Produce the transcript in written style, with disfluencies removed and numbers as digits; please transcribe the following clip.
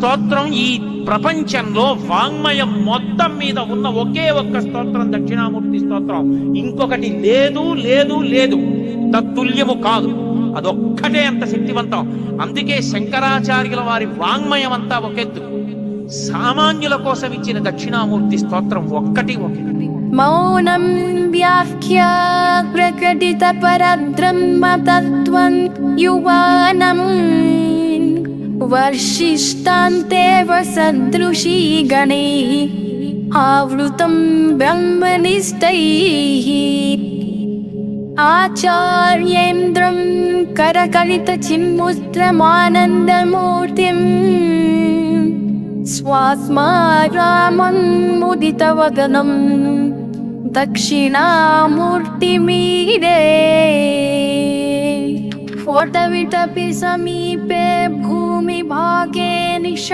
స్తోత్రం ఈ ప్రపంచంలో వాంగ్మయం మొత్తం మీద ఉన్న ఒకే ఒక్క స్తోత్రం దక్షిణామూర్తి స్తోత్రం. ఇంకొకటి లేదు లేదు లేదు, తత్తుల్యము కాదు. అదొక్కటే అంత శక్తివంతం. అందుకే శంకరాచార్యుల వారి వాంగ్మయం అంతా ఒకెత్తు, సామాన్యుల కోసం ఇచ్చిన దక్షిణామూర్తి స్తోత్రం ఒక్కటి ఒకటి. మౌనం వ్యాఖ్య ప్రకటిత పరబ్రహ్మతత్వం యువానం వర్షిష్టాంతేవ సదృశీ గణై ఆవృతం బ్రహ్మనిష్టైః ఆచార్యేంద్రం కరకలిత చిన్ముద్రమానందమూర్తిం స్వాస్మారామం ముదితవదనం దక్షిణామూర్తిమీడే फोटविटपि समीपे भूमिभागे निश